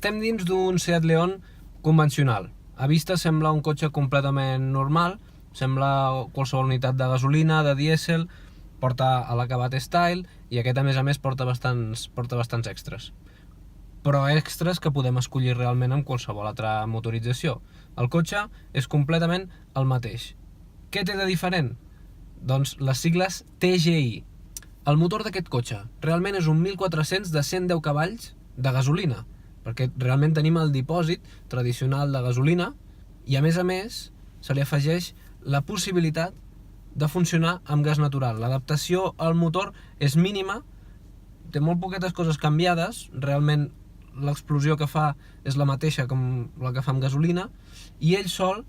Estem dins d'un Seat León convencional. A vista sembla un cotxe completament normal, sembla qualsevol unitat de gasolina, de dièsel, porta l'acabat Style i aquest a més porta bastants extras. Però extras que podem escollir realment amb qualsevol altra motorització. El cotxe és completament el mateix. Què té de diferent? Doncs les sigles TGI. El motor d'aquest cotxe realment és un 1400 de 110 cavalls de gasolina, perquè realment tenim el dipòsit tradicional de gasolina i a més se li afegeix la possibilitat de funcionar amb gas natural. L'adaptació al motor és mínima, té molt poquetes coses canviades, realment l'explosió que fa és la mateixa com la que fa amb gasolina, i ell sol,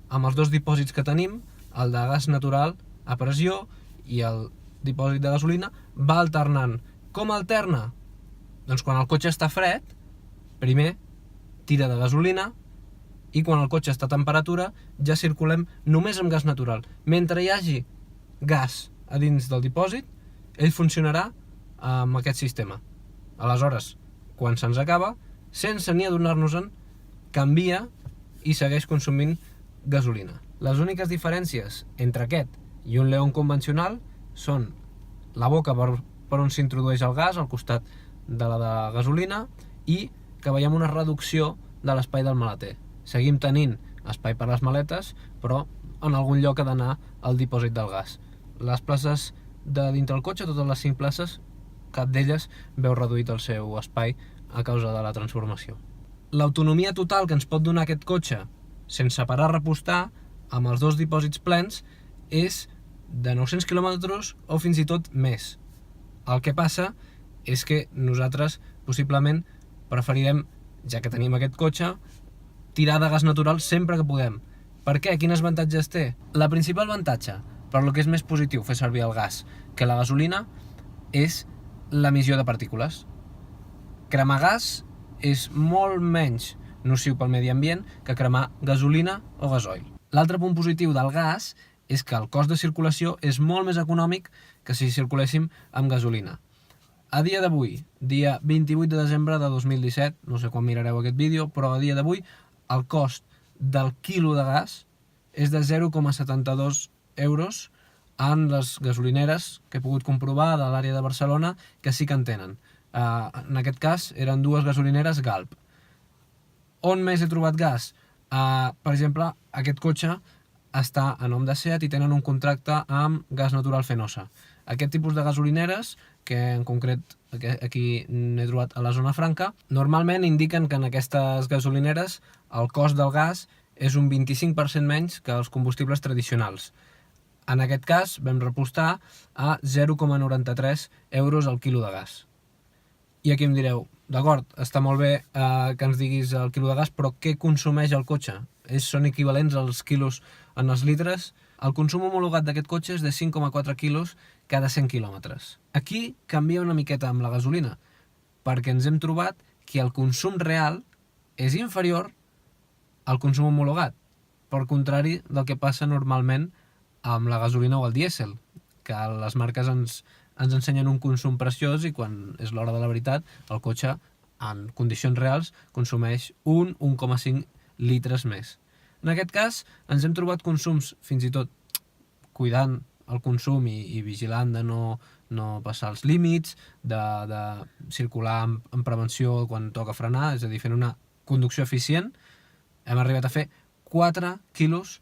amb els dos dipòsits que tenim, el de gas natural a pressió i el dipòsit de gasolina, va alternant. Com alterna? Doncs quan el cotxe està fred, primer tira de gasolina, i quan el cotxe està a temperatura ja circulem només amb gas natural. Mentre hi hagi gas a dins del dipòsit, ell funcionarà amb aquest sistema. Aleshores, quan se'ns acaba, sense ni adonar-nos-en, canvia i segueix consumint gasolina. Les úniques diferències entre aquest i un León convencional són la boca per on s'introdueix el gas, al costat de la de gasolina, i que veiem una reducció de l'espai del maleter. Seguim tenint espai per les maletes, però en algun lloc ha d'anar el dipòsit del gas. Les places de dintre el cotxe, totes les 5 places, cap d'elles veu reduït el seu espai a causa de la transformació. L'autonomia total que ens pot donar aquest cotxe, sense parar a repostar, amb els dos dipòsits plens, és de 900 km o fins i tot més. El que passa és que nosaltres possiblement preferirem, ja que tenim aquest cotxe, tirar de gas natural sempre que podem. Per què? Quins avantatges té? La principal avantatge, per lo que és més positiu fer servir el gas que la gasolina, és l'emissió de partícules. Cremar gas és molt menys nociu pel medi ambient que cremar gasolina o gasoil. L'altre punt positiu del gas és que el cost de circulació és molt més econòmic que si circuléssim amb gasolina. A dia d'avui, dia 28 de desembre de 2017, no sé quan mirareu aquest vídeo, però a dia d'avui el cost del quilo de gas és de 0,72 euros en les gasolineres que he pogut comprovar de l'àrea de Barcelona que sí que en tenen. En aquest cas eren dues gasolineres Galp. On més he trobat gas? Per exemple, aquest cotxe està a nom de Seat i tenen un contracte amb Gas Natural Fenosa. Aquest tipus de gasolineres, que en concret aquí n'he trobat a la zona franca, normalment indiquen que en aquestes gasolineres el cost del gas és un 25% menys que els combustibles tradicionals. En aquest cas vam repostar a 0,93 euros al quilo de gas. I aquí em direu, d'acord, està molt bé que ens diguis el quilo de gas, però què consumeix el cotxe? Són equivalents als quilos en els litres? El consum homologat d'aquest cotxe és de 5,4 quilos cada 100 quilòmetres. Aquí canvia una miqueta amb la gasolina, perquè ens hem trobat que el consum real és inferior al consum homologat, per contrari del que passa normalment amb la gasolina o el dièsel, que les marques ens ensenyen un consum preciós i quan és l'hora de la veritat el cotxe en condicions reals consumeix 1,5 litres més. En aquest cas ens hem trobat consums fins i tot cuidant el consum i vigilant de no passar els límits, de circular amb prevenció quan toca frenar, és a dir, fent una conducció eficient, hem arribat a fer 4 quilos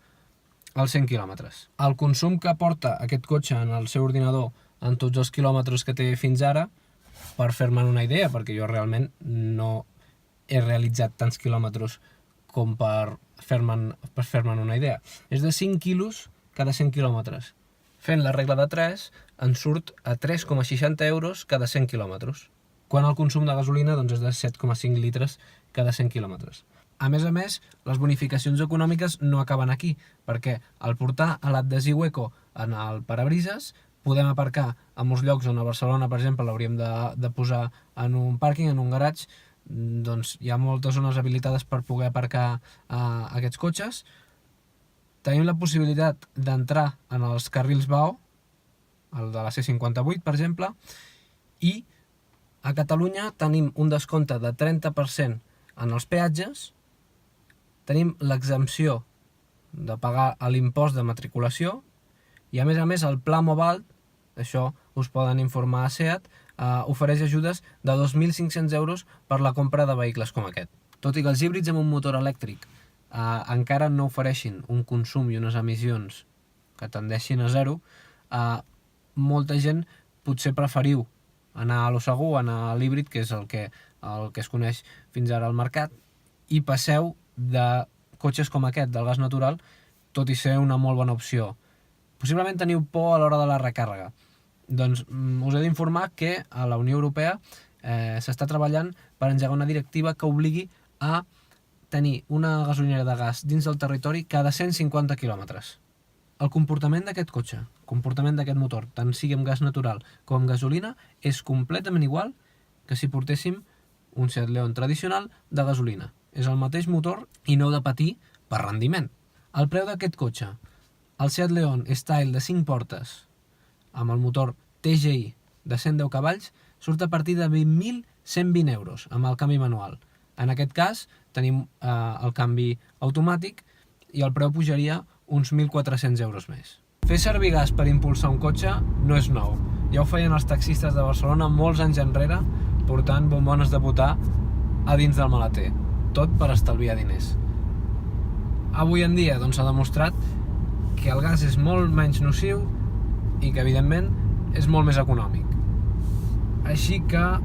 als 100 quilòmetres. El consum que aporta aquest cotxe en el seu ordinador en tots els quilòmetres que té fins ara, per fer-me'n una idea, perquè jo realment no he realitzat tants quilòmetres com per fer-me'n una idea, és de 5 quilos cada 100 quilòmetres. Fent la regla de 3, ens surt a 3,60 euros cada 100 quilòmetres, quan el consum de gasolina és de 7,5 litres cada 100 quilòmetres. A més, les bonificacions econòmiques no acaben aquí, perquè al portar l'adhesiu eco en el parabrises podem aparcar en molts llocs on a Barcelona, per exemple, l'hauríem de posar en un pàrquing, en un garatge, doncs hi ha moltes zones habilitades per poder aparcar aquests cotxes. Tenim la possibilitat d'entrar en els carrils BAO, el de la C58, per exemple, i a Catalunya tenim un descompte de 30% en els peatges tenim l'exempció de pagar l'impost de matriculació i a més el Pla Mobile, això us poden informar a SEAT, ofereix ajudes de 2.500 euros per la compra de vehicles com aquest. Tot i que els híbrids amb un motor elèctric encara no ofereixin un consum i unes emissions que tendeixin a zero, molta gent potser preferiu anar a lo segur, anar a l'híbrid, que és el que es coneix fins ara al mercat, i passeu de cotxes com aquest, del gas natural, tot i ser una molt bona opció. Possiblement teniu por a l'hora de la recàrrega. Doncs us he d'informar que a la Unió Europea s'està treballant per engegar una directiva que obligui a tenir una gasolinera de gas dins del territori cada 150 quilòmetres. El comportament d'aquest cotxe, el comportament d'aquest motor, tant sigui amb gas natural com amb gasolina, és completament igual que si portéssim un Seat León tradicional de gasolina. És el mateix motor i no heu de patir per rendiment. El preu d'aquest cotxe, el Seat León Style de 5 portes amb el motor TGI de 110 cavalls, surt a partir de 20.120 euros amb el canvi manual. En aquest cas tenim el canvi automàtic i el preu pujaria uns 1.400 euros més. Fer servir gas per impulsar un cotxe no és nou. Ja ho feien els taxistes de Barcelona molts anys enrere, portant bombones de butà a dins del maleter. Tot per estalviar diners. Avui en dia s'ha demostrat que el gas és molt menys nociu i que, evidentment, és molt més econòmic. Així que,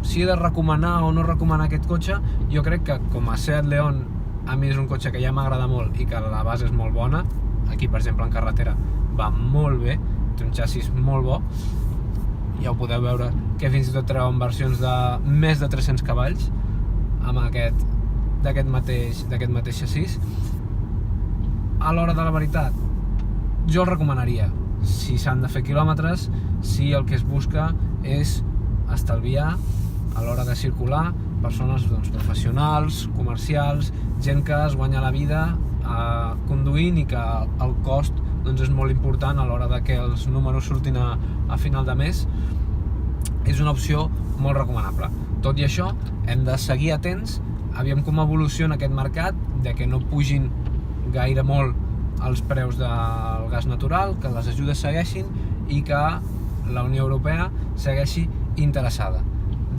si he de recomanar o no recomanar aquest cotxe, jo crec que, com a Seat León, a mi és un cotxe que ja m'agrada molt i que la base és molt bona. Aquí, per exemple, en carretera va molt bé, té un xassis molt bo. Ja ho podeu veure que fins i tot treuen versions de més de 300 cavalls amb d'aquest mateix xassís. A l'hora de la veritat, jo el recomanaria si s'han de fer quilòmetres, si el que es busca és estalviar a l'hora de circular, persones professionals, comercials, gent que es guanya la vida conduint i que el cost és molt important a l'hora de que els números surtin a final de mes. És una opció molt recomanable. Tot i això, hem de seguir atents, aviam com evoluciona aquest mercat, de que no pugin gaire molt els preus del gas natural, que les ajudes segueixin i que la Unió Europea segueixi interessada.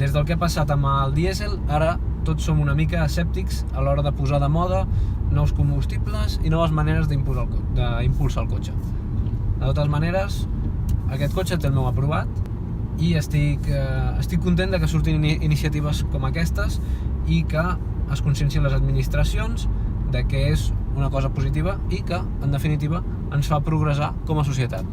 Des del que ha passat amb el dièsel, ara tots som una mica escèptics a l'hora de posar de moda nous combustibles i noves maneres d'impulsar el cotxe. De totes maneres, aquest cotxe té el meu aprovat i estic content de que surtin iniciatives com aquestes i que es consciencien les administracions de que és una cosa positiva i que, en definitiva, ens fa progressar com a societat.